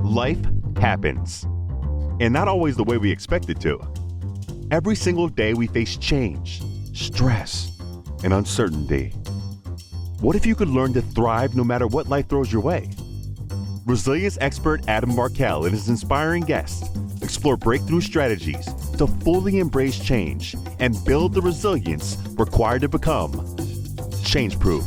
Life happens, and not always the way we expect it to. Every single day we face change, stress, and uncertainty. What if you could learn to thrive no matter what life throws your way? Resilience expert Adam Markel and his inspiring guests explore breakthrough strategies to fully embrace change and build the resilience required to become change-proof.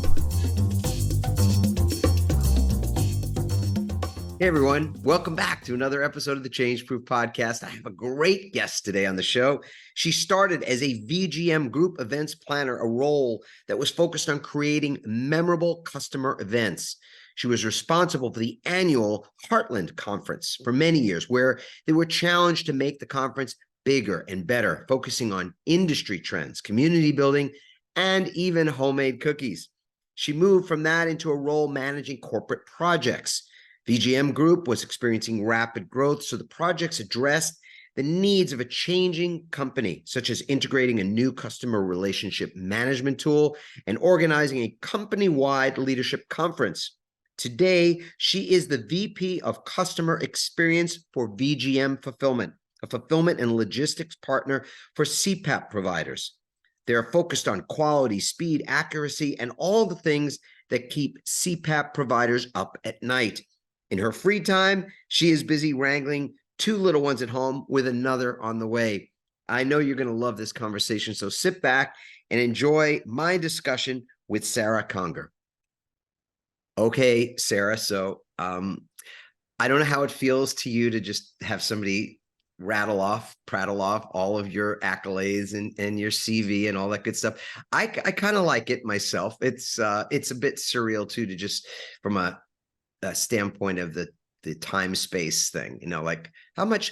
Hey everyone, welcome back to another episode of the Change Proof Podcast. I have a great guest today on the show. She started as a VGM group events planner, a role that was focused on creating memorable customer events. She was responsible for the annual Heartland Conference for many years, where they were challenged to make the conference bigger and better, focusing on industry trends, community building, and even homemade cookies. She moved from that into a role managing corporate projects. VGM Group was experiencing rapid growth, so the projects addressed the needs of a changing company, such as integrating a new customer relationship management tool and organizing a company-wide leadership conference. Today, she is the VP of Customer Experience for VGM Fulfillment, a fulfillment and logistics partner for CPAP providers. They are focused on quality, speed, accuracy, and all the things that keep CPAP providers up at night. In her free time, she is busy wrangling two little ones at home with another on the way. I know you're going to love this conversation, so sit back and enjoy my discussion with Sarah Conger. Okay, Sarah, so I don't know how it feels to you to just have somebody prattle off all of your accolades and your CV and all that good stuff. I kind of like it myself. It's a bit surreal too, to just from a standpoint of the time space thing, like how did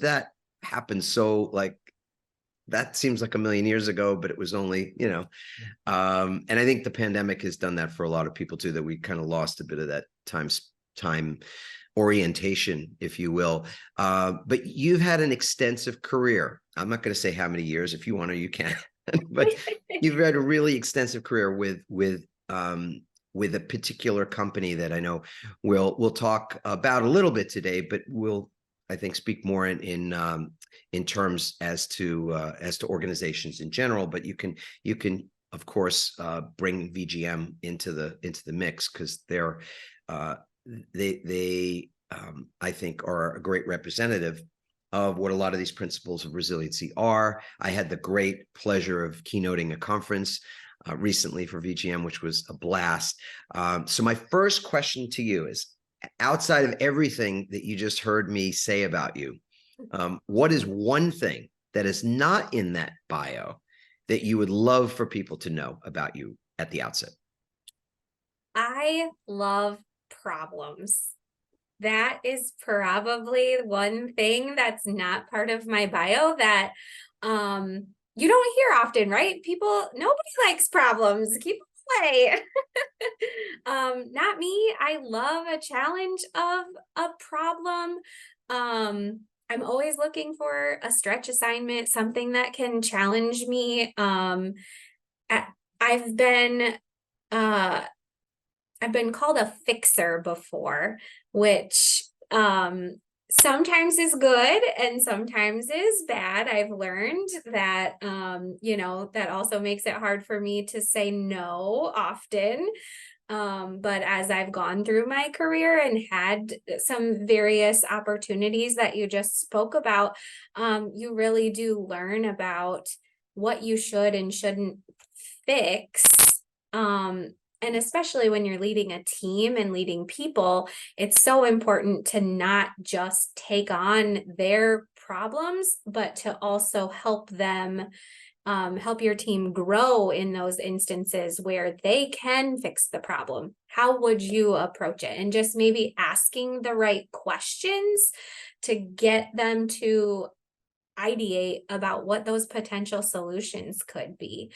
that happen? So like that seems like a million years ago, but it was only, and I think the pandemic has done that for a lot of people too, that we kind of lost a bit of that time orientation, if you will. But you've had an extensive career. I'm not going to say how many years. If you want to, you can, but you've had a really extensive career with a particular company that I know we'll talk about a little bit today, but we'll, I think, speak more in terms as to organizations in general. But you can of course bring VGM into the mix, because they I think are a great representative of what a lot of these principles of resiliency are. I had the great pleasure of keynoting a conference recently for VGM, which was a blast. So my first question to you is, outside of everything that you just heard me say about you, what is one thing that is not in that bio that you would love for people to know about you at the outset? I love problems. That is probably one thing that's not part of my bio that you don't hear often, right? Nobody likes problems. Keep away. Not me. I love a challenge of a problem. I'm always looking for a stretch assignment, something that can challenge me. I've been called a fixer before, which sometimes is good and sometimes is bad. I've learned that, that also makes it hard for me to say no often. But as I've gone through my career and had some various opportunities that you just spoke about, you really do learn about what you should and shouldn't fix. And especially when you're leading a team and leading people, it's so important to not just take on their problems, but to also help them, help your team grow in those instances where they can fix the problem. How would you approach it? And just maybe asking the right questions to get them to ideate about what those potential solutions could be.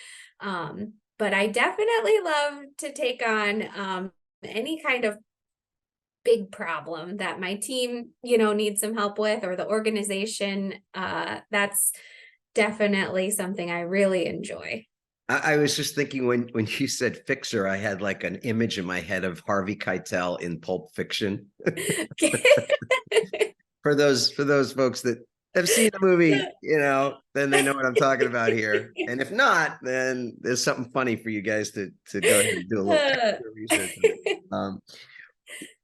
But I definitely love to take on any kind of big problem that my team, needs some help with, or the organization. That's definitely something I really enjoy. I was just thinking when you said fixer, I had like an image in my head of Harvey Keitel in Pulp Fiction. For those folks that have seen the movie, then they know what I'm talking about here. And if not, then there's something funny for you guys to go ahead and do a little extra research on.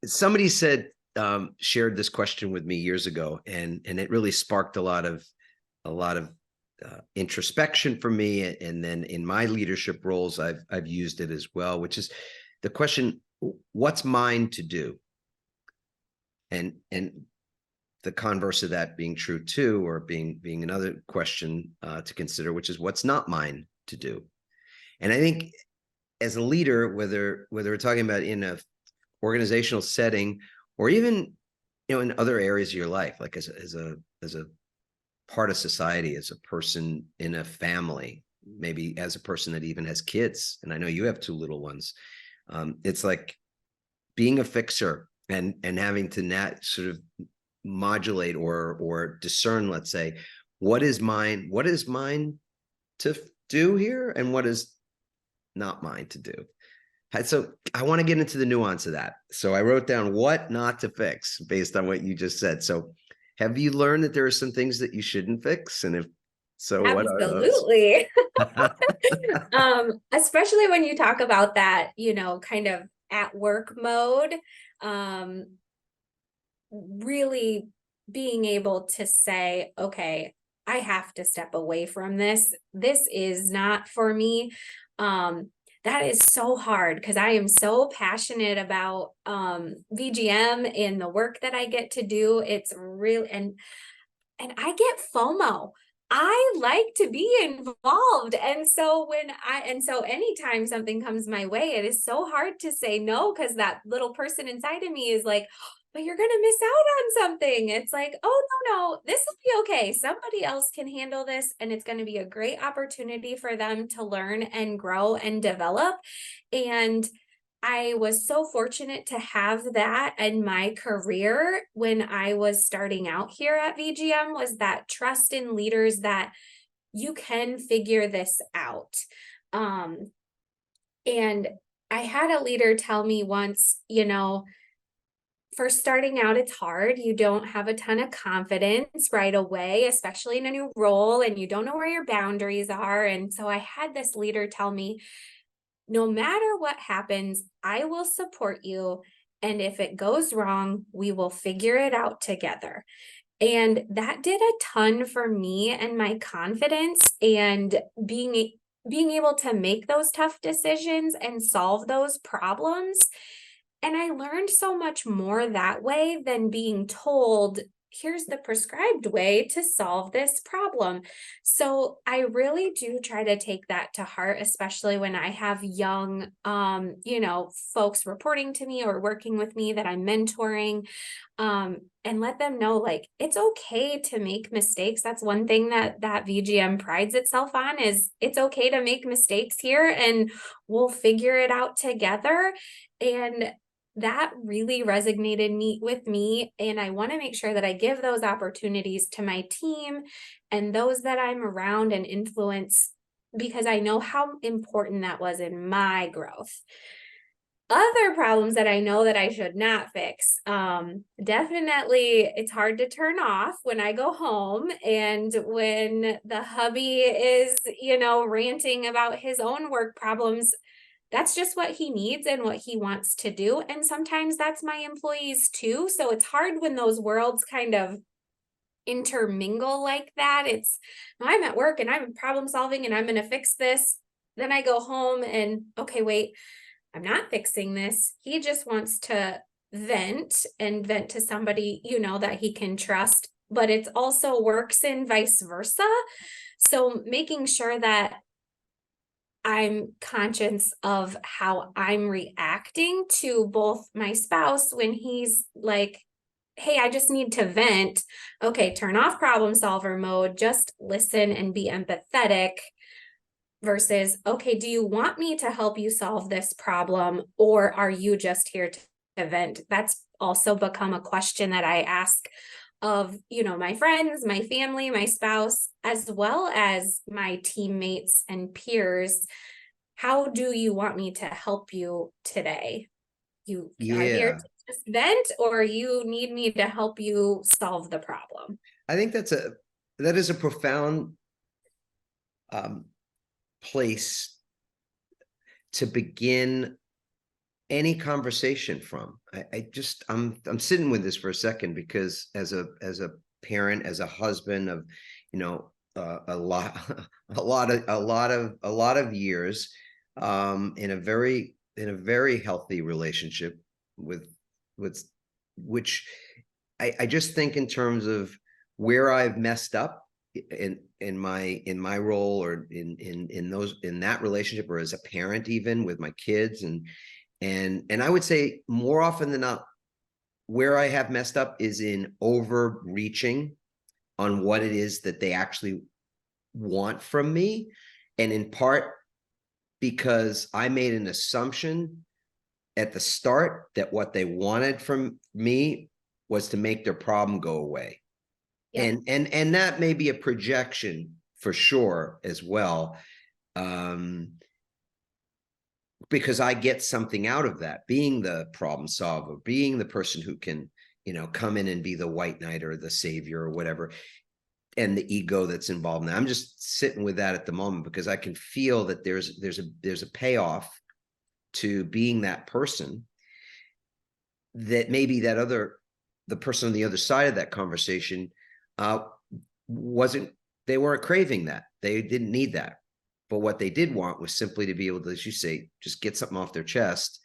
Somebody shared this question with me years ago, and it really sparked a lot of introspection for me. And then in my leadership roles, I've used it as well, which is the question, what's mine to do? And the converse of that being true too, or being another question to consider, which is what's not mine to do. And I think as a leader, whether we're talking about in a organizational setting, or even in other areas of your life, like as a part of society, as a person in a family, maybe as a person that even has kids, and I know you have 2 little ones, it's like being a fixer and having to sort of modulate or discern, let's say, what is mine to do here, and what is not mine to do. So I want to get into the nuance of that. So I wrote down what not to fix based on what you just said. So have you learned that there are some things that you shouldn't fix? And if so, absolutely. What are those? Especially when you talk about that, kind of at work mode, really being able to say, okay, I have to step away from this. This is not for me. That is so hard because I am so passionate about VGM and the work that I get to do. It's really, and I get FOMO. I like to be involved. And so anytime something comes my way, it is so hard to say no, because that little person inside of me is like, but you're going to miss out on something. It's like, oh, no, this will be okay. Somebody else can handle this. And it's going to be a great opportunity for them to learn and grow and develop. And I was so fortunate to have that in my career when I was starting out here at VGM, was that trust in leaders that you can figure this out. And I had a leader tell me once, for starting out, it's hard. You don't have a ton of confidence right away, especially in a new role, and you don't know where your boundaries are. And so I had this leader tell me, no matter what happens, I will support you. And if it goes wrong, we will figure it out together. And that did a ton for me and my confidence, and being able to make those tough decisions and solve those problems. And I learned so much more that way than being told, here's the prescribed way to solve this problem. So I really do try to take that to heart, especially when I have young, folks reporting to me or working with me that I'm mentoring, and let them know, like, it's okay to make mistakes. That's one thing that VGM prides itself on, is it's okay to make mistakes here, and we'll figure it out together. And that really resonated with me. And I want to make sure that I give those opportunities to my team and those that I'm around and influence, because I know how important that was in my growth. Other problems that I know that I should not fix. Definitely, it's hard to turn off when I go home, and when the hubby is, ranting about his own work problems. That's just what he needs and what he wants to do. And sometimes that's my employees too. So it's hard when those worlds kind of intermingle like that. It's, I'm at work and I'm problem solving and I'm going to fix this. Then I go home and, okay, wait, I'm not fixing this. He just wants to vent to somebody, that he can trust, but it also works in vice versa. So making sure that I'm conscious of how I'm reacting to both my spouse when he's like, hey, I just need to vent. Okay, turn off problem solver mode, just listen and be empathetic, versus, okay, do you want me to help you solve this problem, or are you just here to vent? That's also become a question that I ask of, my friends, my family, my spouse, as well as my teammates and peers. How do you want me to help you today? You are here Yeah. to just vent, or you need me to help you solve the problem? I think that is a profound place to begin any conversation from. I'm sitting with this for a second, because as a parent, as a husband of, a lot a lot of years, in a very healthy relationship with which I just think in terms of where I've messed up in my role, or in that relationship, or as a parent, even with my kids, and I would say more often than not, where I have messed up is in overreaching on what it is that they actually want from me. And in part because I made an assumption at the start that what they wanted from me was to make their problem go away. Yep. And that may be a projection for sure as well. Because I get something out of that, being the problem solver, being the person who can, come in and be the white knight or the savior or whatever, and the ego that's involved in that. I'm just sitting with that at the moment, because I can feel that there's a payoff to being that person, that maybe the person on the other side of that conversation they weren't craving that. They didn't need that. But what they did want was simply to be able to, as you say, just get something off their chest,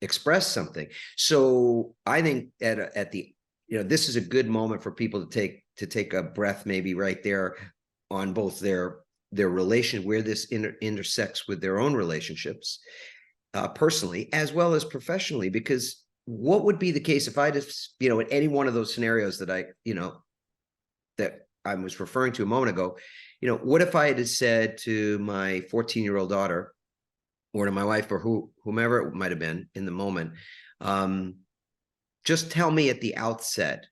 express something. So I think at the, this is a good moment for people to take a breath, maybe right there, on both their relation, where this intersects with their own relationships, personally as well as professionally. Because what would be the case if I just, in any one of those scenarios that that I was referring to a moment ago, what if I had said to my 14-year-old daughter, or to my wife, or whomever it might have been in the moment, just tell me at the outset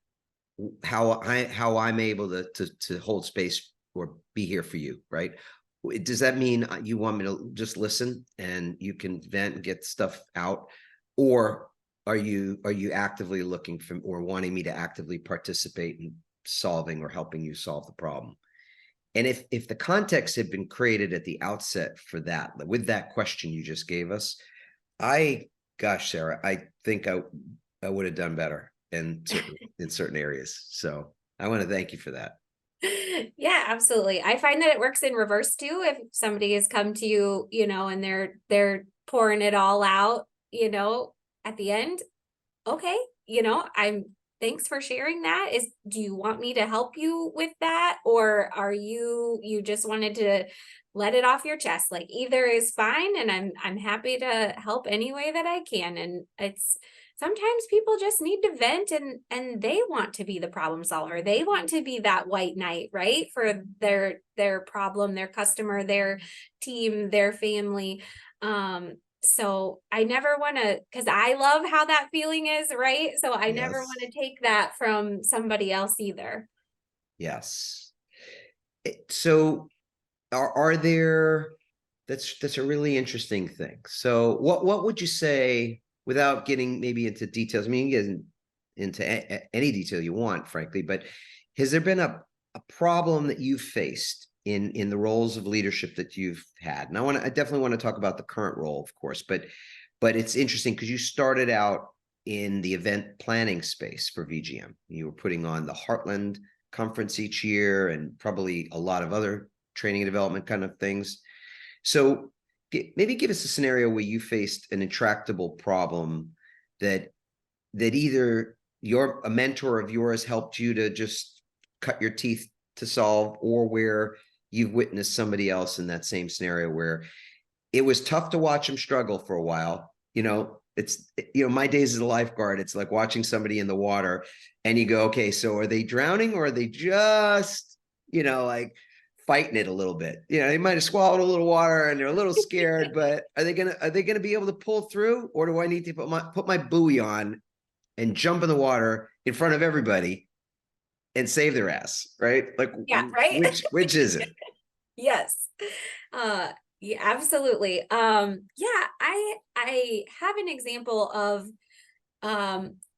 how I'm able to hold space or be here for you, right? Does that mean you want me to just listen and you can vent and get stuff out, or are you actively looking for, or wanting me to actively participate in solving or helping you solve the problem? And if the context had been created at the outset for that, with that question you just gave us, gosh, Sarah, I think I would have done better in certain areas. So I want to thank you for that. Yeah, absolutely. I find that it works in reverse too. If somebody has come to you, and they're pouring it all out, at the end, okay, thanks for sharing that. Do you want me to help you with that? Or are you just wanted to let it off your chest? Like, either is fine, and I'm happy to help any way that I can. And it's sometimes people just need to vent, and they want to be the problem solver. They want to be that white knight, right? For their problem, their customer, their team, their family. So I never want to, because I love how that feeling is, right? So I never want to take that from somebody else either. Yes. So are there, that's a really interesting thing. So what would you say, without getting maybe into details? I mean, you get into any detail you want, frankly, but has there been a problem that you've faced in the roles of leadership that you've had? And I definitely want to talk about the current role, of course, but it's interesting because you started out in the event planning space for VGM. You were putting on the Heartland conference each year, and probably a lot of other training and development kind of things. So maybe give us a scenario where you faced an intractable problem that either a mentor of yours helped you to just cut your teeth to solve, or where you've witnessed somebody else in that same scenario where it was tough to watch them struggle for a while. It's, my days as a lifeguard, it's like watching somebody in the water and you go, okay, so are they drowning, or are they just, like fighting it a little bit? They might have swallowed a little water and they're a little scared, but are they gonna be able to pull through, or do I need to put my buoy on and jump in the water in front of everybody and save their ass, right? Like, Yeah, right. which is it? Yes. Yeah, absolutely. Yeah, I have an example of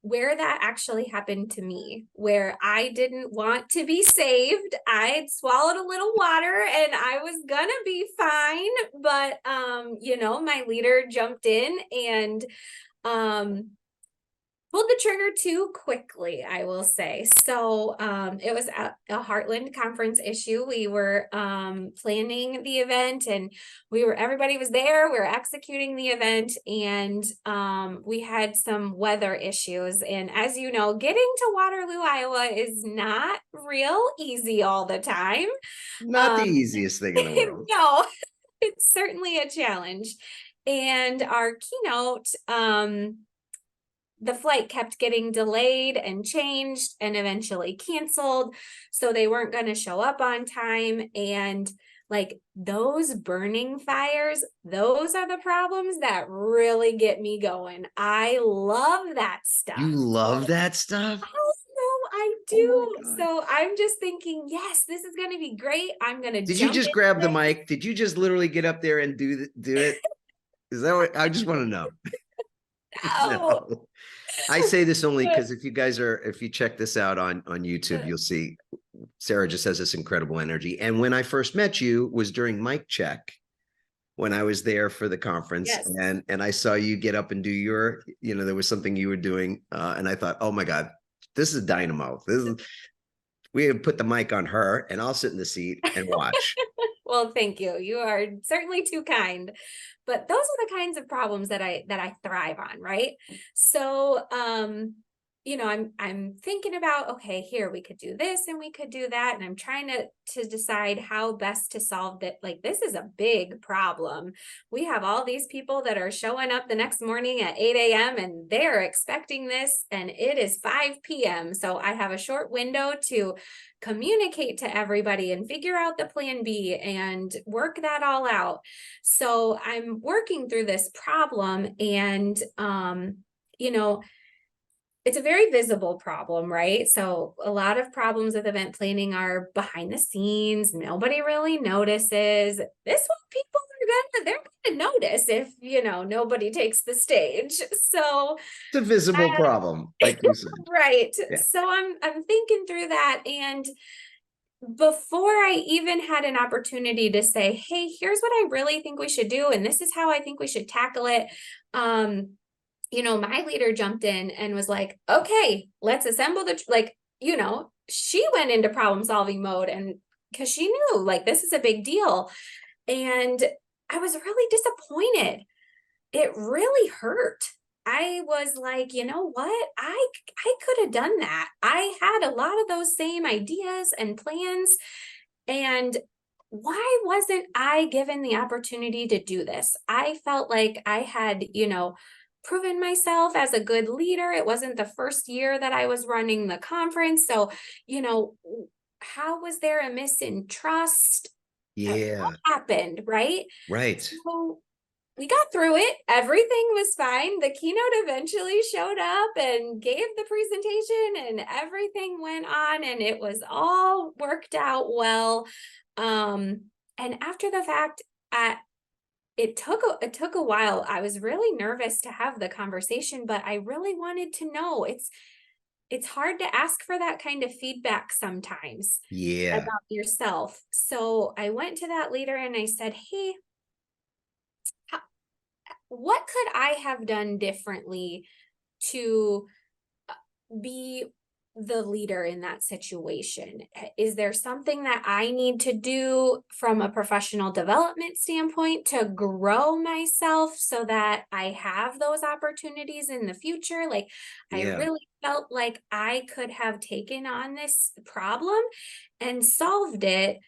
where that actually happened to me, where I didn't want to be saved. I'd swallowed a little water and I was gonna be fine, but my leader jumped in and um pulled the trigger too quickly, I will say. So it was a Heartland conference issue. We were planning the event, and everybody was there. We were executing the event, and we had some weather issues. And as you know, getting to Waterloo, Iowa is not real easy all the time. Not the easiest thing in the world. No, it's certainly a challenge. And our keynote, the flight kept getting delayed and changed and eventually canceled. So they weren't going to show up on time. And like those burning fires, those are the problems that really get me going. I love that stuff. You love that stuff? Oh, no, I do. So I'm just thinking, yes, this is going to be great. I'm going to Did you just grab the mic? Did you just literally get up there and do it? Is that what I just want to know? No. I say this only because if you check this out on YouTube, you'll see Sarah just has this incredible energy. And when I first met you was during mic check when I was there for the conference. Yes. And I saw you get up and do there was something you were doing. And I thought, oh my God, this is dynamo. We have put the mic on her and I'll sit in the seat and watch. Well, thank you. You are certainly too kind. But those are the kinds of problems that I thrive on, right? So, I'm thinking about, okay, here we could do this and we could do that, and I'm trying to decide how best to solve that. Like, this is a big problem. We have all these people that are showing up the next morning at 8 a.m. and they're expecting this, and it is 5 p.m. So I have a short window to communicate to everybody and figure out the plan B and work that all out. So I'm working through this problem, and it's a very visible problem, right? So a lot of problems with event planning are behind the scenes. Nobody really notices. This one, people they're gonna notice if nobody takes the stage. So it's a visible problem, like you said. Right. Yeah. So I'm thinking through that, and before I even had an opportunity to say, hey, here's what I really think we should do, and this is how I think we should tackle it. My leader jumped in and was like, okay, let's assemble she went into problem solving mode, and because she knew like this is a big deal. And I was really disappointed. It really hurt. I was like, you know what? I could have done that. I had a lot of those same ideas and plans. And why wasn't I given the opportunity to do this? I felt like I had, proven myself as a good leader. It wasn't the first year that I was running the conference. So, how was there a mistrust? Yeah. What happened, right? Right. So we got through it. Everything was fine. The keynote eventually showed up and gave the presentation, and everything went on, and it was all worked out well. And after the fact, it took a while. I was really nervous to have the conversation, but I really wanted to know. It's hard to ask for that kind of feedback sometimes. Yeah. About yourself. So I went to that leader and I said, hey, what could I have done differently to be the leader in that situation? Is there something that I need to do from a professional development standpoint to grow myself so that I have those opportunities in the future? Like, yeah. I really felt like I could have taken on this problem and solved it.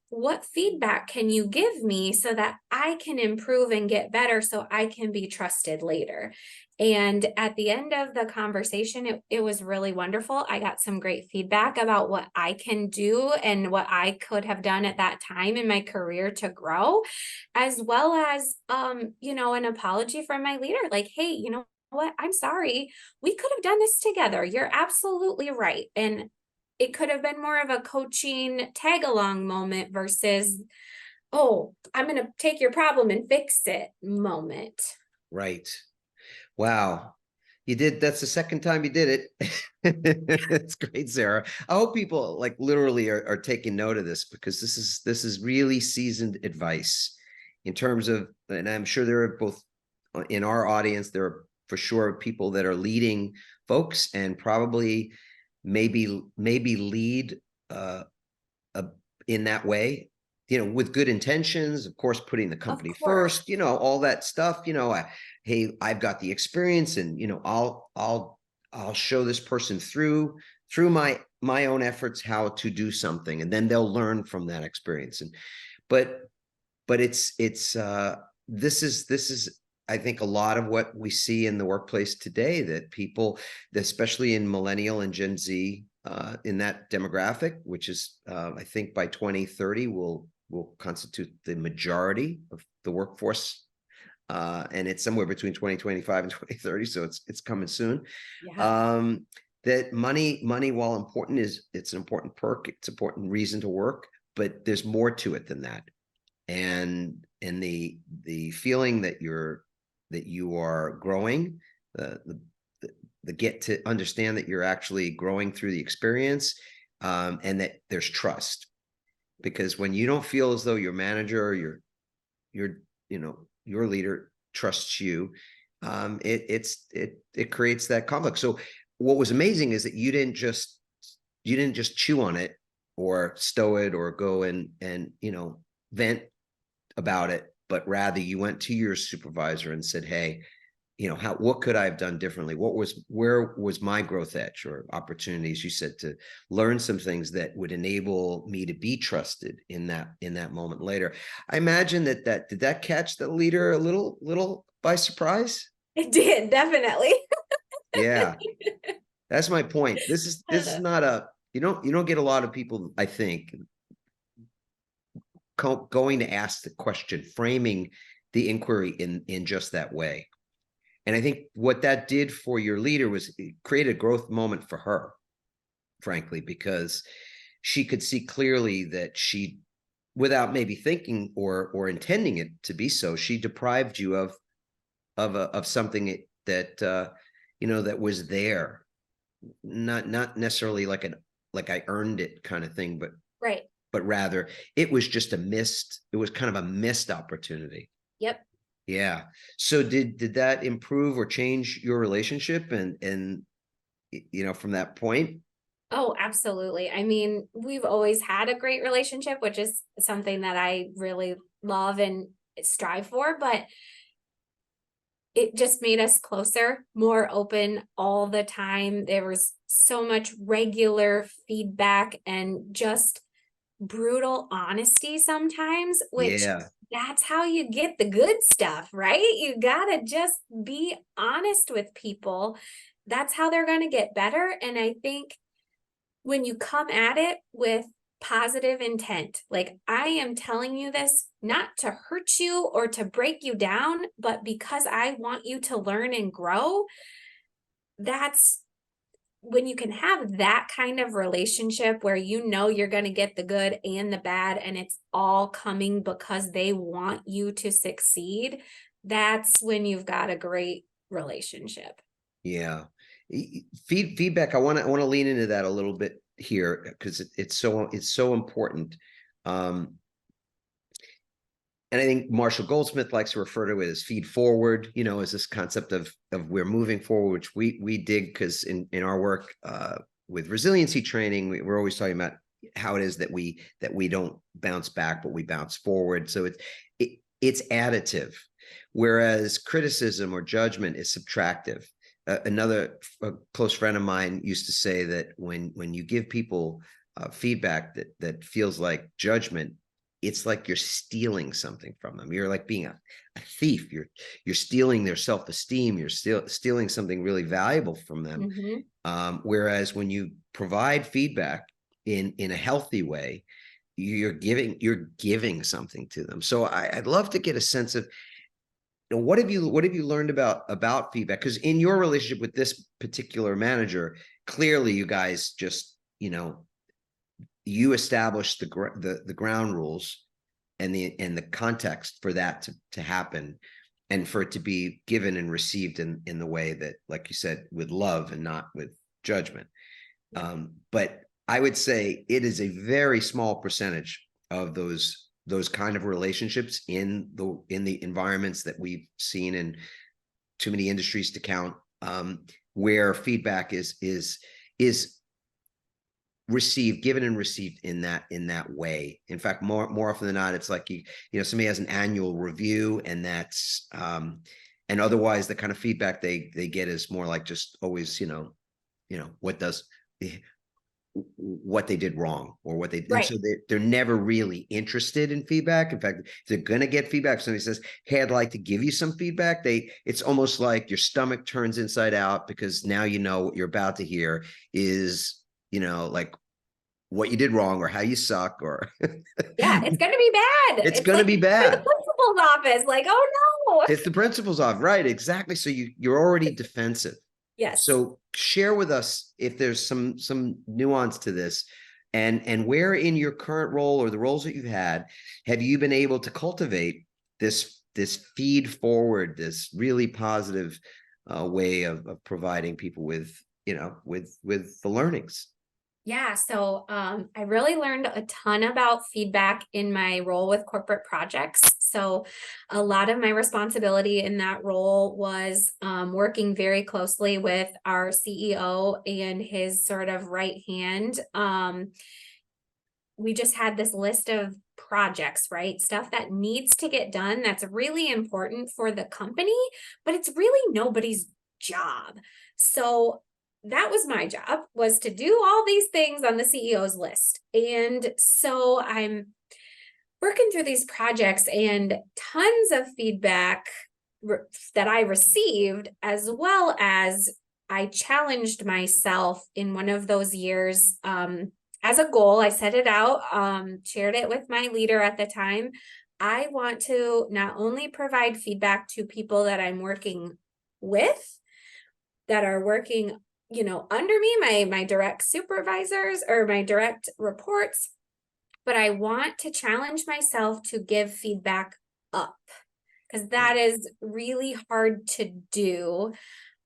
What feedback can you give me so that I can improve and get better so I can be trusted later? And at the end of the conversation, it was really wonderful. I got some great feedback about what I can do and what I could have done at that time in my career to grow, as well as, an apology from my leader. Like, hey, what, I'm sorry, we could have done this together. You're absolutely right. And it could have been more of a coaching tag along moment versus, oh, I'm going to take your problem and fix it moment. Right. Wow. You did. That's the second time you did it. It's great, Sarah. I hope people like literally are taking note of this, because this is really seasoned advice in terms of, and I'm sure there are both in our audience, there are for sure people that are leading folks and probably maybe lead in that way, with good intentions, of course, putting the Of company course. first, all that stuff, hey, I've got the experience, and I'll show this person through my own efforts how to do something, and then they'll learn from that experience. And but it's this is I think a lot of what we see in the workplace today, that people, especially in millennial and Gen Z, in that demographic, which is I think by 2030 will constitute the majority of the workforce, and it's somewhere between 2025 and 2030, so it's coming soon. Yeah. That money, while important, it's an important perk, it's an important reason to work, but there's more to it than that. And the feeling that you are growing, the get to understand that you're actually growing through the experience, and that there's trust, because when you don't feel as though your manager or your leader trusts you, it creates that conflict. So what was amazing is that you didn't just chew on it or stow it or go and vent about it, but rather you went to your supervisor and said, hey, what could I have done differently? Where was my growth edge or opportunities? You said to learn some things that would enable me to be trusted in that moment later. I imagine did that catch the leader a little by surprise? It did, definitely. Yeah, that's my point. This is not you don't get a lot of people, I think, going to ask the question, framing the inquiry in just that way. And I think what that did for your leader was create a growth moment for her, frankly, because she could see clearly that she, without maybe thinking or intending it to be so, she deprived you of something that that was there, not necessarily like I earned it kind of thing, Right. but rather it was just it was kind of a missed opportunity. Yep. Yeah. So did that improve or change your relationship and from that point? Oh, absolutely. I mean, we've always had a great relationship, which is something that I really love and strive for, but it just made us closer, more open all the time. There was so much regular feedback and just brutal honesty sometimes, which Yeah. that's how you get the good stuff, right? You gotta just be honest with people. That's how they're going to get better. And I think when you come at it with positive intent, like I am telling you this not to hurt you or to break you down, but because I want you to learn and grow, that's when you can have that kind of relationship where you're going to get the good and the bad, and it's all coming because they want you to succeed, that's when you've got a great relationship. Yeah. Feedback. I want to lean into that a little bit here, because it's so important. And I think Marshall Goldsmith likes to refer to it as feed forward, as this concept of we're moving forward, which we dig, because in our work with resiliency training, we're always talking about how it is that we don't bounce back, but we bounce forward. So it's additive, whereas criticism or judgment is subtractive. A close friend of mine used to say that when you give people feedback that feels like judgment, it's like you're stealing something from them. You're like being a thief. You're stealing their self-esteem. You're stealing something really valuable from them. Mm-hmm. Whereas when you provide feedback in a healthy way, you're giving something to them. So I'd love to get a sense of what have you learned about feedback? Because in your relationship with this particular manager, clearly you guys just, you established the ground rules and the context for that to happen, and for it to be given and received in the way that, like you said, with love and not with judgment. But I would say it is a very small percentage of those kind of relationships in the environments that we've seen in too many industries to count, where feedback is received, given and received in that way. In fact, more often than not, it's like somebody has an annual review, and that's and otherwise the kind of feedback they get is more like just always what they did wrong, or what they did. Right. So they're never really interested in feedback. In fact, if they're going to get feedback, if somebody says, hey, I'd like to give you some feedback, it's almost like your stomach turns inside out, because now what you're about to hear is like what you did wrong, or how you suck, or yeah, it's going to be bad. It's going to be bad. The principal's office, like, oh no, it's the principal's office, right? Exactly. So you're already defensive. Yes. So share with us if there's some nuance to this, and where in your current role, or the roles that you've had, have you been able to cultivate this feed forward, this really positive way of providing people with the learnings? Yeah, so I really learned a ton about feedback in my role with corporate projects. So a lot of my responsibility in that role was working very closely with our CEO and his sort of right hand. We just had this list of projects, right? Stuff that needs to get done that's really important for the company, but it's really nobody's job. So that was my job, was to do all these things on the CEO's list. And so I'm working through these projects, and tons of feedback that I received, as well as I challenged myself in one of those years as a goal. I set it out, shared it with my leader at the time. I want to not only provide feedback to people that I'm working with, that are working under me, my direct supervisors or my direct reports, but I want to challenge myself to give feedback up, because that is really hard to do.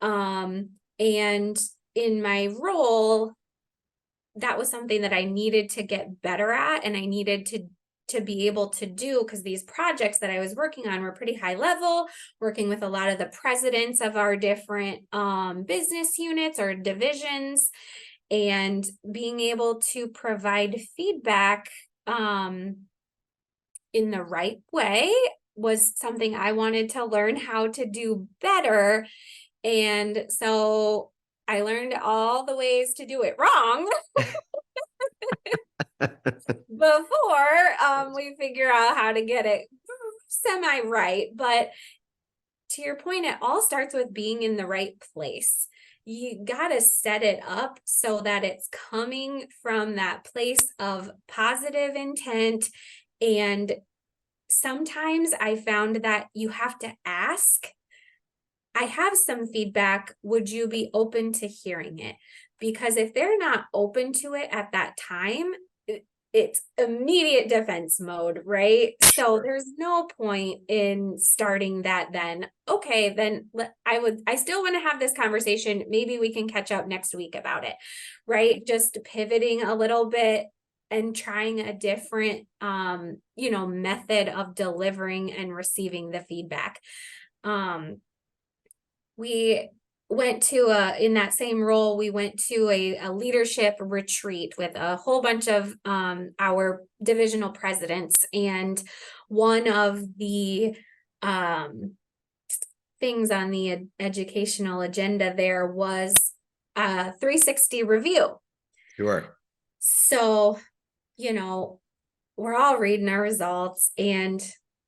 And in my role, that was something that I needed to get better at, and I needed to be able to do, because these projects that I was working on were pretty high level, working with a lot of the presidents of our different business units or divisions, and being able to provide feedback in the right way was something I wanted to learn how to do better. And so I learned all the ways to do it wrong before we figure out how to get it semi-right. But to your point, it all starts with being in the right place. You got to set it up so that it's coming from that place of positive intent. And sometimes I found that you have to ask, I have some feedback, would you be open to hearing it? Because if they're not open to it at that time, it's immediate defense mode, right? So there's no point in starting that then. Okay, then I still want to have this conversation. Maybe we can catch up next week about it, right? Just pivoting a little bit and trying a different, method of delivering and receiving the feedback. We went to in that same role, we went to a leadership retreat with a whole bunch of our divisional presidents. And one of the things on the educational agenda there was a 360 review. Sure. So, we're all reading our results, and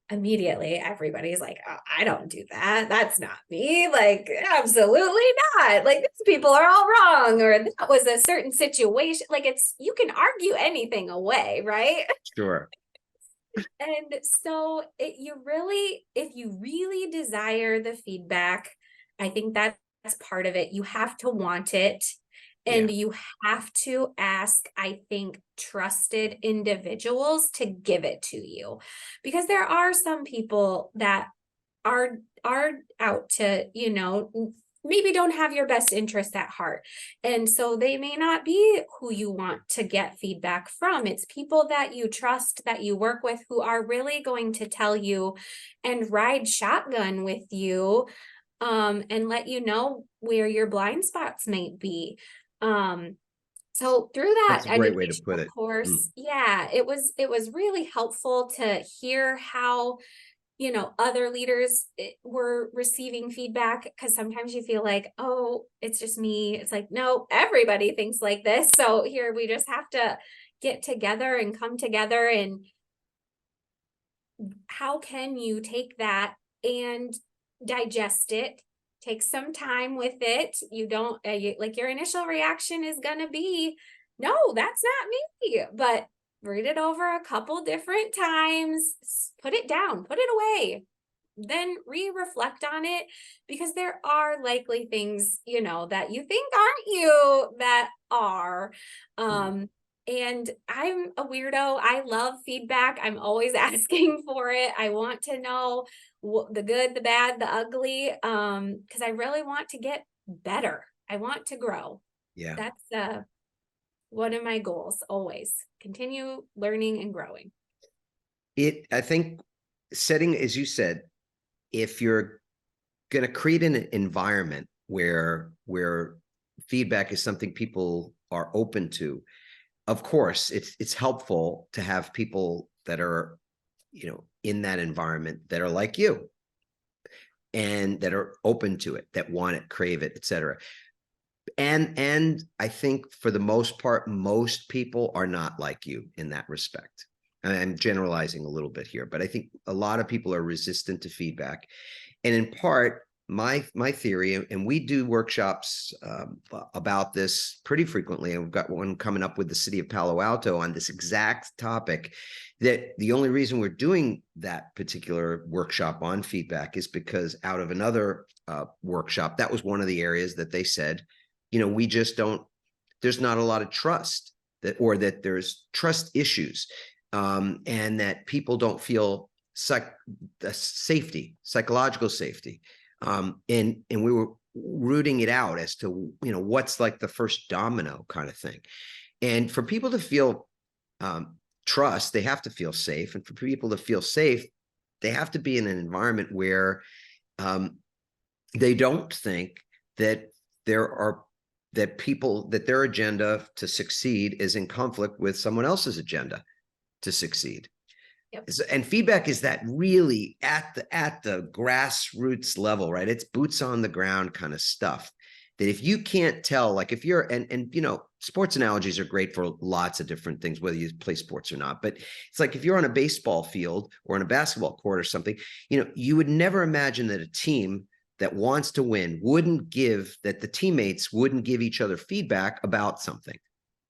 immediately everybody's like, oh, I don't do that. That's not me. Like, absolutely not. Like, these people are all wrong, or that was a certain situation. Like, you can argue anything away, right? Sure. And so if you really desire the feedback, I think that's part of it. You have to want it. Yeah. And you have to ask, I think, trusted individuals to give it to you. Because there are some people that are out to, maybe don't have your best interest at heart. And so they may not be who you want to get feedback from. It's people that you trust, that you work with, who are really going to tell you and ride shotgun with you, and let you know where your blind spots might be. So through that That's a great way to put educational it. course, yeah, it was really helpful to hear how other leaders were receiving feedback, because sometimes you feel like, oh, it's just me. It's like, no, everybody thinks like this. So here we just have to get together and come together. And how can you take that and digest it? Take some time with it. You don't like, your initial reaction is going to be, no, that's not me. But read it over a couple different times, put it down, put it away, then reflect on it, because there are likely things, that you think aren't you that are. And I'm a weirdo. I love feedback. I'm always asking for it. I want to know the good, the bad, the ugly, because I really want to get better. I want to grow. Yeah. That's one of my goals, always continue learning and growing. I think setting, as you said, if you're going to create an environment where feedback is something people are open to, of course, it's helpful to have people that are, in that environment that are like you and that are open to it, that want it, crave it, etc. And I think for the most part, most people are not like you in that respect. I'm generalizing a little bit here, but I think a lot of people are resistant to feedback. And in part, my theory, and we do workshops about this pretty frequently, and we've got one coming up with the city of Palo Alto on this exact topic, that the only reason we're doing that particular workshop on feedback is because out of another workshop, that was one of the areas that they said, we just don't, there's not a lot of trust, or that there's trust issues, and that people don't feel psychological safety. And we were rooting it out as to, what's like the first domino kind of thing. And for people to feel trust, they have to feel safe. And for people to feel safe, they have to be in an environment where they don't think that that their agenda to succeed is in conflict with someone else's agenda to succeed. Yep. And feedback is that really at the grassroots level, right? It's boots on the ground kind of stuff. That if you can't tell, like if you're, and sports analogies are great for lots of different things, whether you play sports or not. But it's like if you're on a baseball field or on a basketball court or something, you would never imagine that a team that wants to win that the teammates wouldn't give each other feedback about something,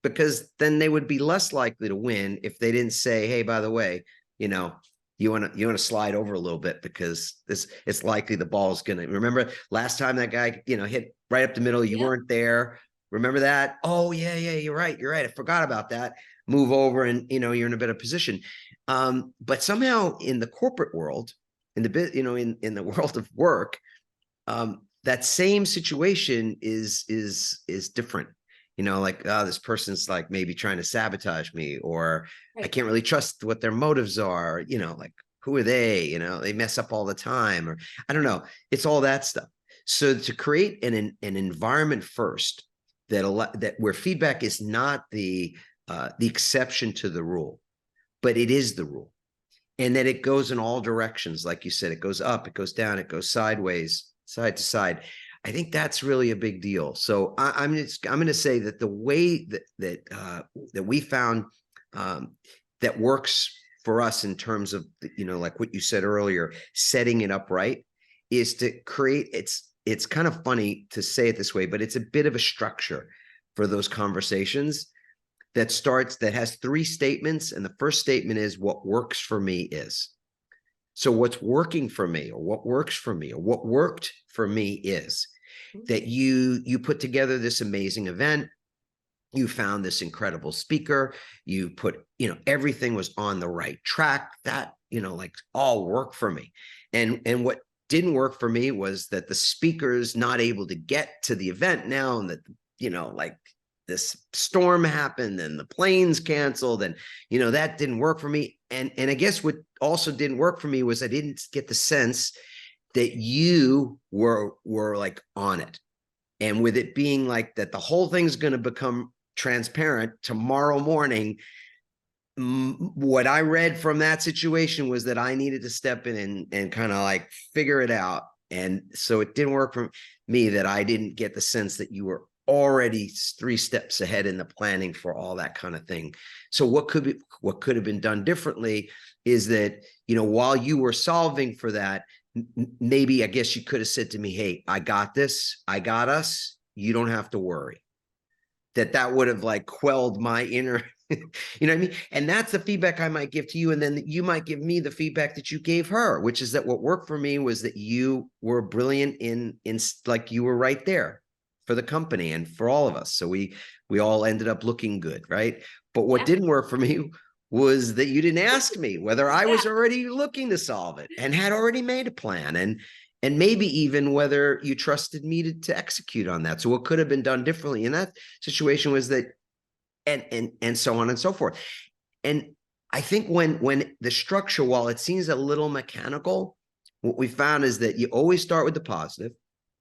because then they would be less likely to win if they didn't say, hey, by the way, you want to slide over a little bit, because it's likely the ball's going to, remember last time that guy, hit right up the middle, you weren't there. Remember that? Oh yeah. You're right. I forgot about that. Move over and, you're in a better position. But somehow in the corporate world, in the in the world of work, that same situation is different. Like, oh, this person's like maybe trying to sabotage me, or right. I can't really trust what their motives are. Like, who are they? They mess up all the time, or I don't know. It's all that stuff. So to create an environment first that where feedback is not the exception to the rule, but it is the rule, and that it goes in all directions. Like you said, it goes up, it goes down, it goes sideways, side to side. I think that's really a big deal. So I'm going to say that the way that we found that works for us in terms of, like what you said earlier, setting it up right, is to create, it's kind of funny to say it this way, but it's a bit of a structure for those conversations that has 3 statements. And the first statement is what works for me is. So what's working for me, or what works for me, or what worked for me is that you put together this amazing event. You found this incredible speaker. You put, everything was on the right track. That, like all worked for me. And what didn't work for me was that the speaker's not able to get to the event now, and that, like this storm happened and the planes canceled, and, that didn't work for me. And I guess what also didn't work for me was I didn't get the sense that you were like on it. And with it being like that, the whole thing's going to become transparent tomorrow morning. What I read from that situation was that I needed to step in and kind of like figure it out. And so it didn't work for me, that I didn't get the sense that you were already 3 steps ahead in the planning for all that kind of thing. So what could have been done differently is that, while you were solving for that, maybe I guess you could have said to me, hey, I got this. I got us. You don't have to worry. That would have like quelled my inner, you know what I mean? And that's the feedback I might give to you. And then you might give me the feedback that you gave her, which is that what worked for me was that you were brilliant in like you were right there for the company and for all of us. So we all ended up looking good, right? But what didn't work for me was that you didn't ask me whether I was already looking to solve it and had already made a plan, and maybe even whether you trusted me to execute on that. So what could have been done differently in that situation was that, and so on and so forth. And I think when the structure, while it seems a little mechanical, what we found is that you always start with the positive,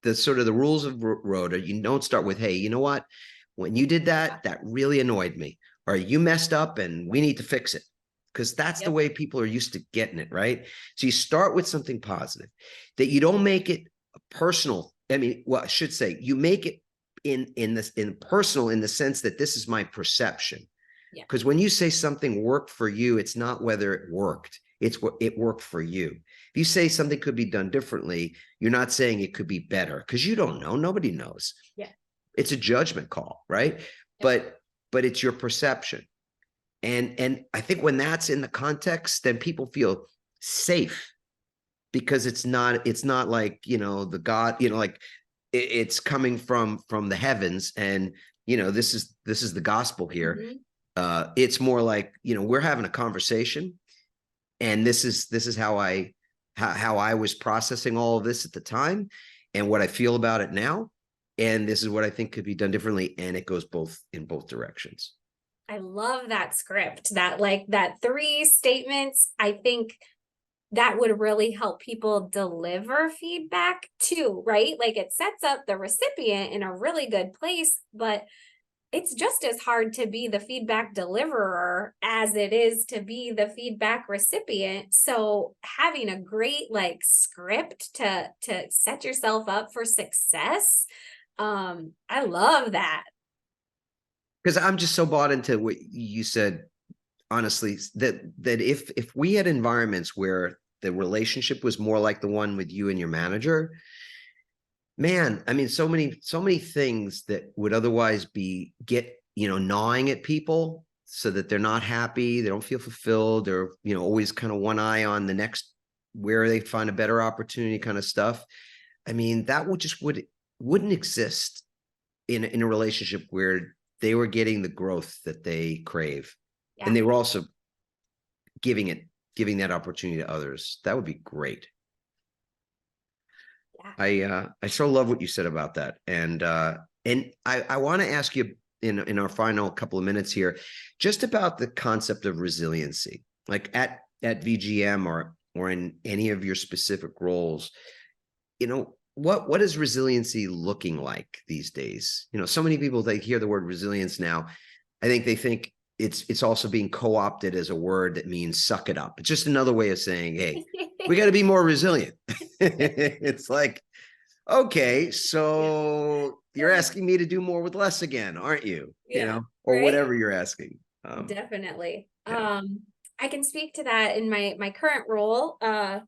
the sort of the rules of road. You don't start with, hey, you know what? When you did that, that really annoyed me. Or you messed up and we need to fix it. Because that's the way people are used to getting it, right? So you start with something positive, that you don't make it personal. I mean, well, I should say you make it in personal, in the sense that this is my perception. Because when you say something worked for you, it's not whether it worked, it's what it worked for you. If you say something could be done differently, you're not saying it could be better, because you don't know. Nobody knows. It's a judgment call, right? But it's your perception. And I think when that's in the context, then people feel safe, because it's not like, the God, like it's coming from the heavens, and, this is the gospel here. It's more like, we're having a conversation, and this is how I was processing all of this at the time, and what I feel about it now. And this is what I think could be done differently. And it goes in both directions. I love that script, that 3 statements. I think that would really help people deliver feedback too, right? Like it sets up the recipient in a really good place, but it's just as hard to be the feedback deliverer as it is to be the feedback recipient. So having a great script to set yourself up for success. I love that. Because I'm just so bought into what you said, honestly, that if we had environments where the relationship was more like the one with you and your manager, man, I mean, so many things that would otherwise get gnawing at people, so that they're not happy, they don't feel fulfilled, or always kind of one eye on the next, where they find a better opportunity kind of stuff. I mean, that wouldn't exist in a relationship where they were getting the growth that they crave. And they were also giving that opportunity to others. That would be great. I so love what you said about that. And I want to ask you in our final couple of minutes here, just about the concept of resiliency, like at VGM or in any of your specific roles. What is resiliency looking like these days? So many people, they hear the word resilience now, I think they think it's also being co-opted as a word that means suck it up. It's just another way of saying, hey, we got to be more resilient. It's like, okay, so you're asking me to do more with less again, aren't you? Or right? Whatever you're asking. Definitely. I can speak to that in my current role. I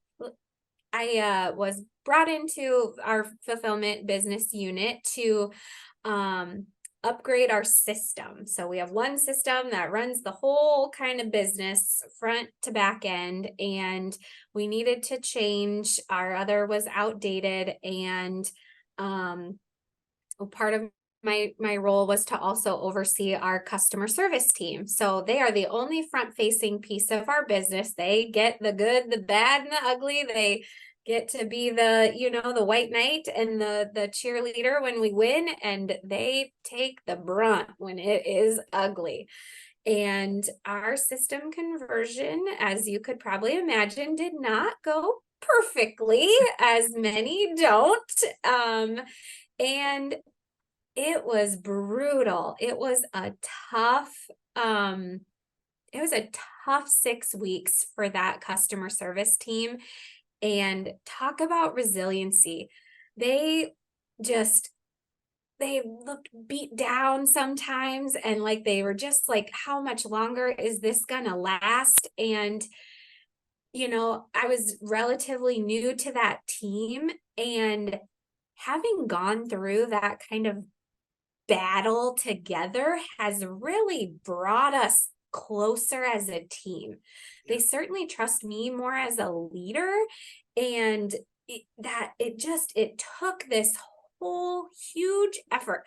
was brought into our fulfillment business unit to upgrade our system. So we have one system that runs the whole kind of business front to back end, and we needed to change. Our other was outdated, and part of my role was to also oversee our customer service team. So they are the only front facing piece of our business. They get the good, the bad, and the ugly. They get to be the, the white knight and the cheerleader when we win, and they take the brunt when it is ugly. And our system conversion, as you could probably imagine, did not go perfectly, as many don't. And it was brutal. It was a tough, 6 weeks for that customer service team. And talk about resiliency. They looked beat down sometimes, and like they were just like, how much longer is this gonna last? And I was relatively new to that team, and having gone through that kind of battle together has really brought us closer as a team. They certainly trust me more as a leader, and it took this whole huge effort.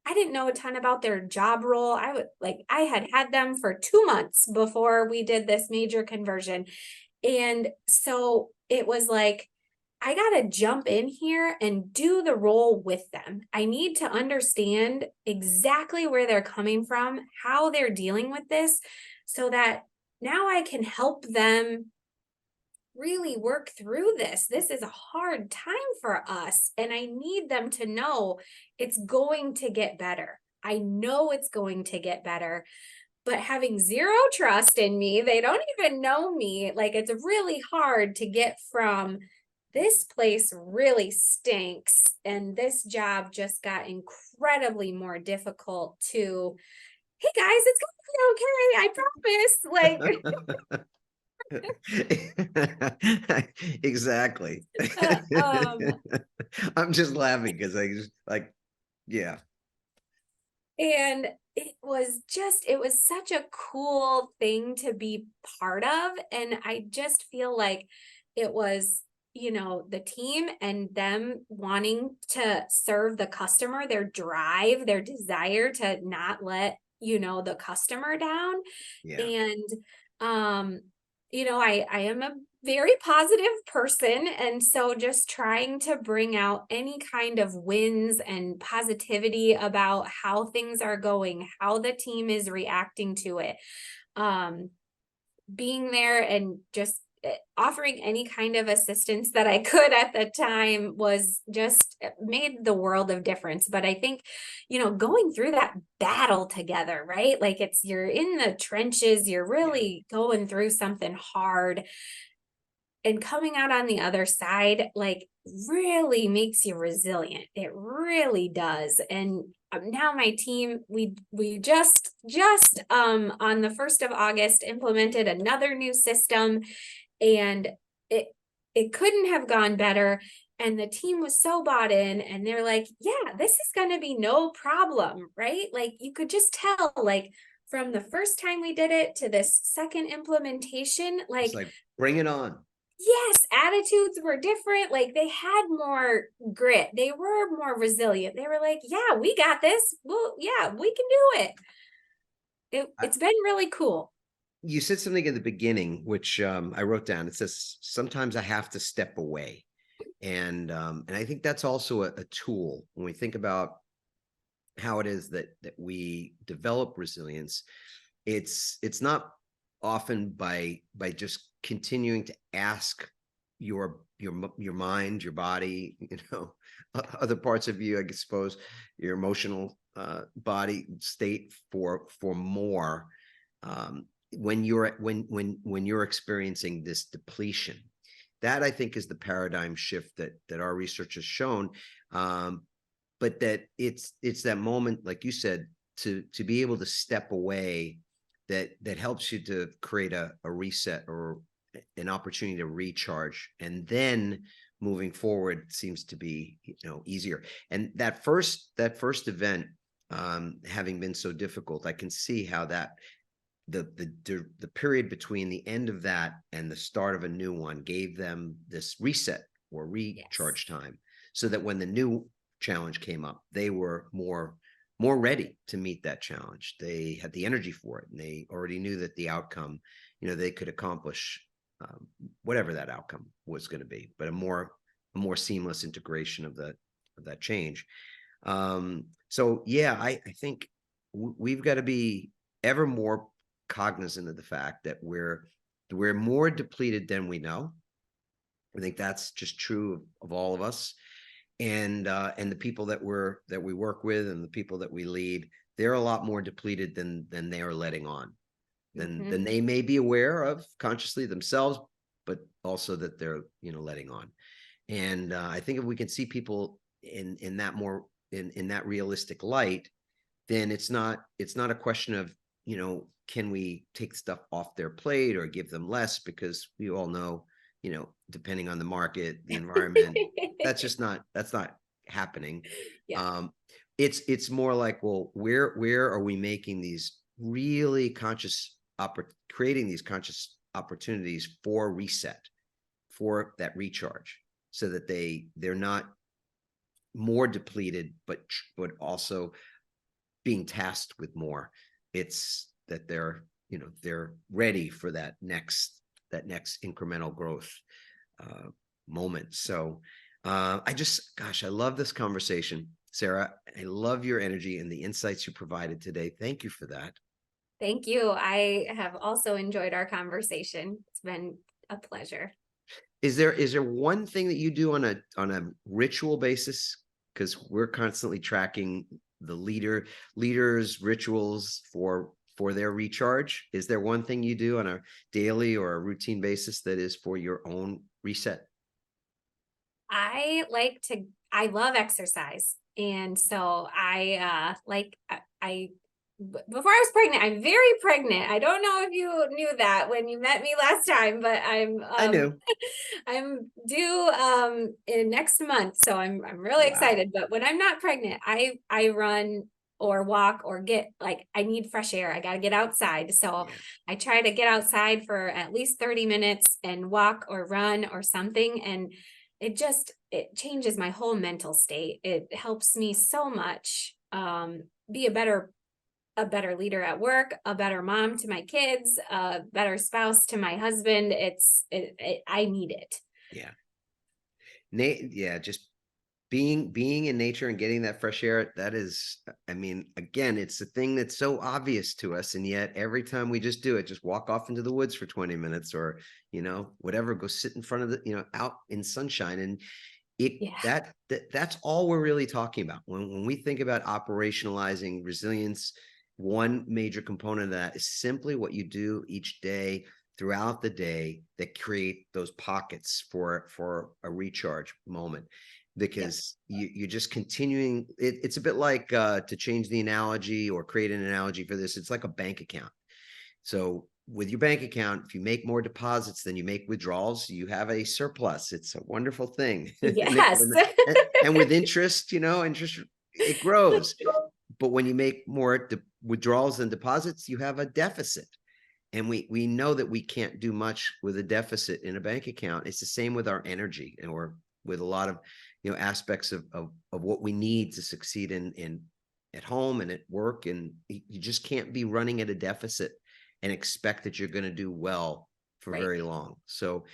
I didn't know a ton about their job role. I had them for 2 months before we did this major conversion. And so it was like, I got to jump in here and do the role with them. I need to understand exactly where they're coming from, how they're dealing with this, so that now I can help them really work through this. This is a hard time for us, and I need them to know it's going to get better. I know it's going to get better. But having zero trust in me, they don't even know me. Like, it's really hard to get from this place really stinks and this job just got incredibly more difficult to, hey guys, it's going to be okay. I promise. Exactly. I'm just laughing because yeah. And it was such a cool thing to be part of. And I just feel like it was, the team and them wanting to serve the customer, their drive, their desire to not let, the customer down. Yeah. And, I am a very positive person. And so just trying to bring out any kind of wins and positivity about how things are going, how the team is reacting to it. Being there and just offering any kind of assistance that I could at the time was just made the world of difference. But I think, going through that battle together, right? Like you're in the trenches, you're really going through something hard, and coming out on the other side, like, really makes you resilient. It really does. And now my team, we just on the 1st of August implemented another new system, and it couldn't have gone better. And the team was so bought in, and they're like, yeah, this is going to be no problem, right? Like, you could just tell, like, from the first time we did it to this second implementation, It's like, bring it on. Yes, attitudes were different. Like, they had more grit. They were more resilient. They were like, yeah, we got this. Well, yeah, we can do it. It's been really cool. You said something in the beginning, which I wrote down. It says, sometimes I have to step away. And I think that's also a tool when we think about how it is that we develop resilience. It's not often by just continuing to ask your mind, your body, other parts of you, I suppose, your emotional body state for more. When you're experiencing this depletion, that I think is the paradigm shift that our research has shown. But that it's that moment, like you said, to be able to step away, that helps you to create a reset or an opportunity to recharge, and then moving forward seems to be easier. And that first event, having been so difficult, I can see how that the period between the end of that and the start of a new one gave them this reset or recharge time, so that when the new challenge came up, they were more ready to meet that challenge. They had the energy for it, and they already knew that the outcome, they could accomplish whatever that outcome was going to be, but a more seamless integration of that change. So yeah, I think we've got to be ever more cognizant of the fact that we're more depleted than we know. I think that's just true of all of us, and the people that we work with and the people that we lead, they're a lot more depleted than they are letting on, than they may be aware of consciously themselves, but also that they're letting on. And I think if we can see people in that more in that realistic light, then it's not a question of can we take stuff off their plate or give them less, because we all know, depending on the market, the environment, that's not happening. Yeah. It's more like, well, where are we making these really conscious creating these conscious opportunities for reset, for that recharge, so that they're not more depleted, but also being tasked with more. It's that they're ready for that next incremental growth moment. So I love this conversation, Sarah. I love your energy and the insights you provided today. Thank you for that. Thank you. I have also enjoyed our conversation. It's been a pleasure. Is there one thing that you do on a ritual basis? Because we're constantly tracking the leaders' rituals for their recharge. Is there one thing you do on a daily or a routine basis that is for your own reset? I love exercise. And so before I was pregnant, I'm very pregnant. I don't know if you knew that when you met me last time, but I knew. I'm due in next month. So I'm really excited. But when I'm not pregnant, I run or walk or I need fresh air. I got to get outside. So I try to get outside for at least 30 minutes and walk or run or something. And it changes my whole mental state. It helps me so much be a better leader at work, a better mom to my kids, a better spouse to my husband. I need it. Yeah. Just being in nature and getting that fresh air, that is, again, it's a thing that's so obvious to us. And yet every time we just do it, just walk off into the woods for 20 minutes or, whatever, go sit in front of out in sunshine. And that's all we're really talking about. When we think about operationalizing resilience, one major component of that is simply what you do each day throughout the day that create those pockets for a recharge moment. Because you're just continuing. It's a bit like, to change the analogy or create an analogy for this, it's like a bank account. So with your bank account, if you make more deposits than you make withdrawals, you have a surplus. It's a wonderful thing. Yes. and with interest, it grows. But when you make more withdrawals than deposits, you have a deficit. And we know that we can't do much with a deficit in a bank account. It's the same with our energy, or with a lot of aspects of what we need to succeed in at home and at work. And you just can't be running at a deficit and expect that you're going to do well for very long. So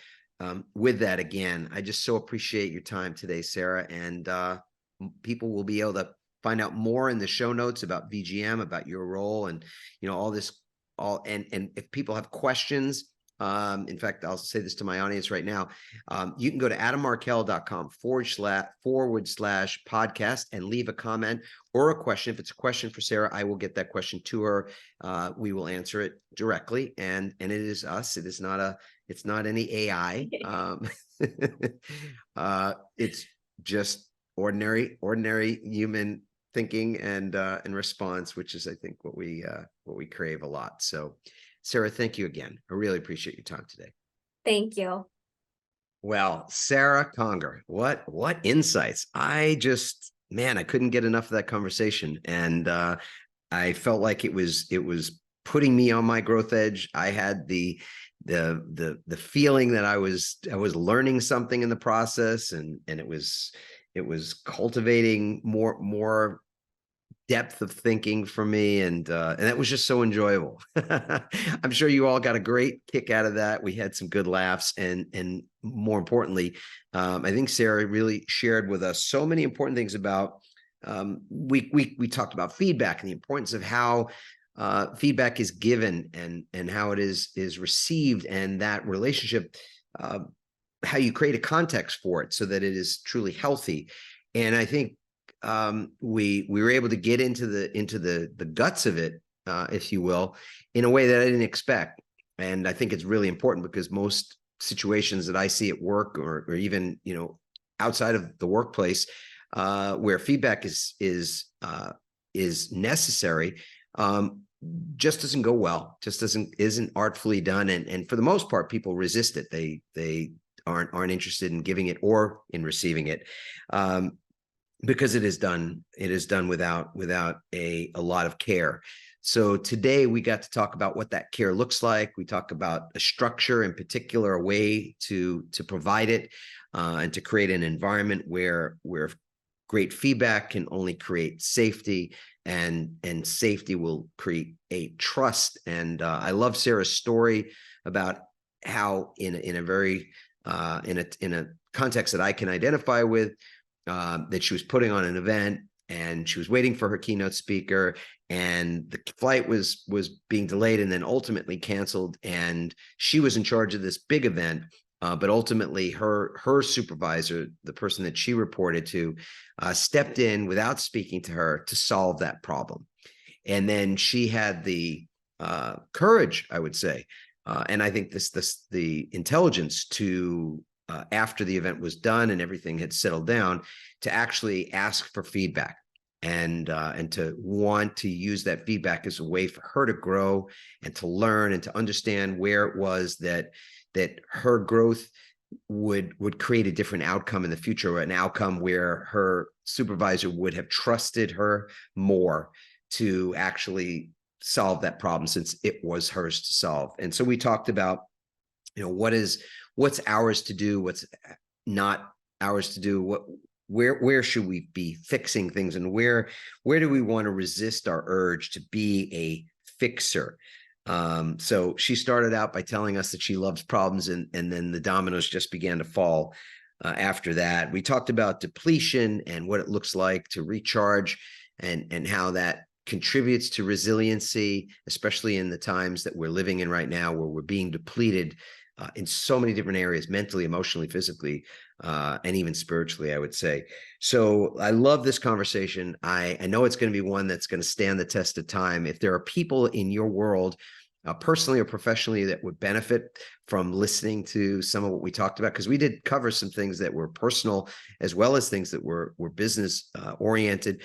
with that, again, I just so appreciate your time today, Sarah. And people will be able to find out more in the show notes about VGM, about your role, and all this. And if people have questions, in fact, I'll say this to my audience right now. You can go to adammarkel.com/podcast and leave a comment or a question. If it's a question for Sarah, I will get that question to her. We will answer it directly. And it is us. It's not any AI. It's just ordinary human thinking and response, which is, I think, what we crave a lot. So, Sarah, thank you again. I really appreciate your time today. Thank you. Well, Sarah Conger, what insights. I just man, I couldn't get enough of that conversation. And I felt like it was putting me on my growth edge. I had the feeling that I was learning something in the process, and it was cultivating more depth of thinking for me, and that was just so enjoyable. I'm sure you all got a great kick out of that. We had some good laughs, and more importantly, I think Sarah really shared with us so many important things about. We talked about feedback and the importance of how feedback is given and how it is received, and that relationship, how you create a context for it so that it is truly healthy. And I think we were able to get into the guts of it, if you will, in a way that I didn't expect. And I think it's really important, because most situations that I see at work, or even outside of the workplace, where feedback is necessary, just doesn't go well. Just isn't artfully done, and for the most part, people resist it. They aren't interested in giving it or in receiving it. Because it is done without a lot of care. So today we got to talk about what that care looks like. We talk about a structure, in particular, a way to provide it, and to create an environment where great feedback can only create safety, and safety will create trust. And I love Sarah's story about how in a very in a context that I can identify with, that she was putting on an event, and she was waiting for her keynote speaker, and the flight was being delayed and then ultimately canceled, and she was in charge of this big event, but ultimately her supervisor, the person that she reported to, stepped in without speaking to her to solve that problem. And then she had the courage, I would say, and I think the intelligence to, after the event was done and everything had settled down, to actually ask for feedback, and to want to use that feedback as a way for her to grow and to learn and to understand where it was that her growth would create a different outcome in the future, an outcome where her supervisor would have trusted her more to actually solve that problem, since it was hers to solve. And so we talked about, what's ours to do, what's not ours to do, where should we be fixing things, and where do we want to resist our urge to be a fixer. So she started out by telling us that she loves problems, and then the dominoes just began to fall after that. We talked about depletion and what it looks like to recharge, and how that contributes to resiliency, especially in the times that we're living in right now, where we're being depleted in so many different areas, mentally, emotionally, physically, and even spiritually, I would say. So I love this conversation. I know it's going to be one that's going to stand the test of time. If there are people in your world, personally or professionally, that would benefit from listening to some of what we talked about, because we did cover some things that were personal as well as things that were business oriented.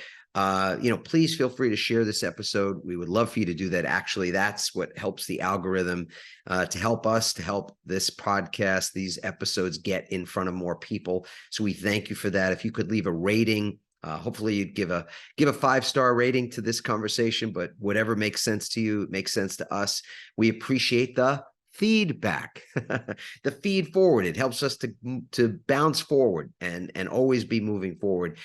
Please feel free to share this episode. We would love for you to do that. Actually, that's what helps the algorithm to help us, to help this podcast, these episodes get in front of more people. So we thank you for that. If you could leave a rating, hopefully you'd give a 5-star rating to this conversation, but whatever makes sense to you, makes sense to us. We appreciate the feedback, the feed forward. It helps us to bounce forward and always be moving forward.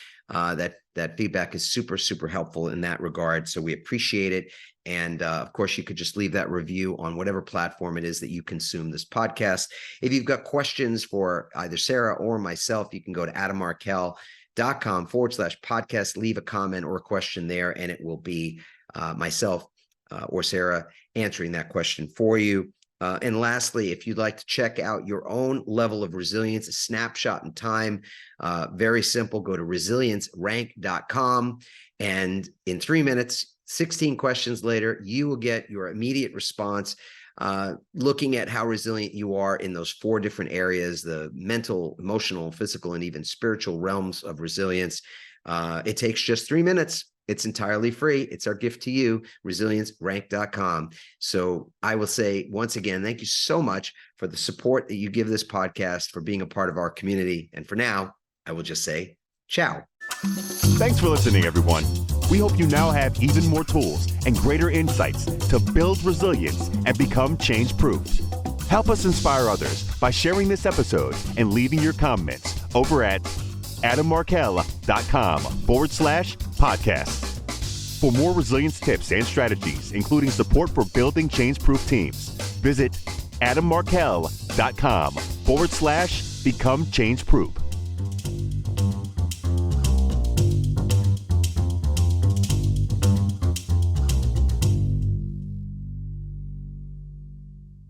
That feedback is super, super helpful in that regard. So we appreciate it. And of course, you could just leave that review on whatever platform it is that you consume this podcast. If you've got questions for either Sarah or myself, you can go to adammarkel.com/podcast, leave a comment or a question there, and it will be myself or Sarah answering that question for you. And lastly, if you'd like to check out your own level of resilience, a snapshot in time, very simple, go to resiliencerank.com. And in 3 minutes, 16 questions later, you will get your immediate response, looking at how resilient you are in those 4 different areas, the mental, emotional, physical, and even spiritual realms of resilience. It takes just 3 minutes. It's entirely free. It's our gift to you, resiliencerank.com. So I will say once again, thank you so much for the support that you give this podcast, for being a part of our community. And for now, I will just say, ciao. Thanks for listening, everyone. We hope you now have even more tools and greater insights to build resilience and become change-proof. Help us inspire others by sharing this episode and leaving your comments over at adammarkel.com/podcast. For more resilience tips and strategies, including support for building change-proof teams, visit adammarkel.com/become change-proof.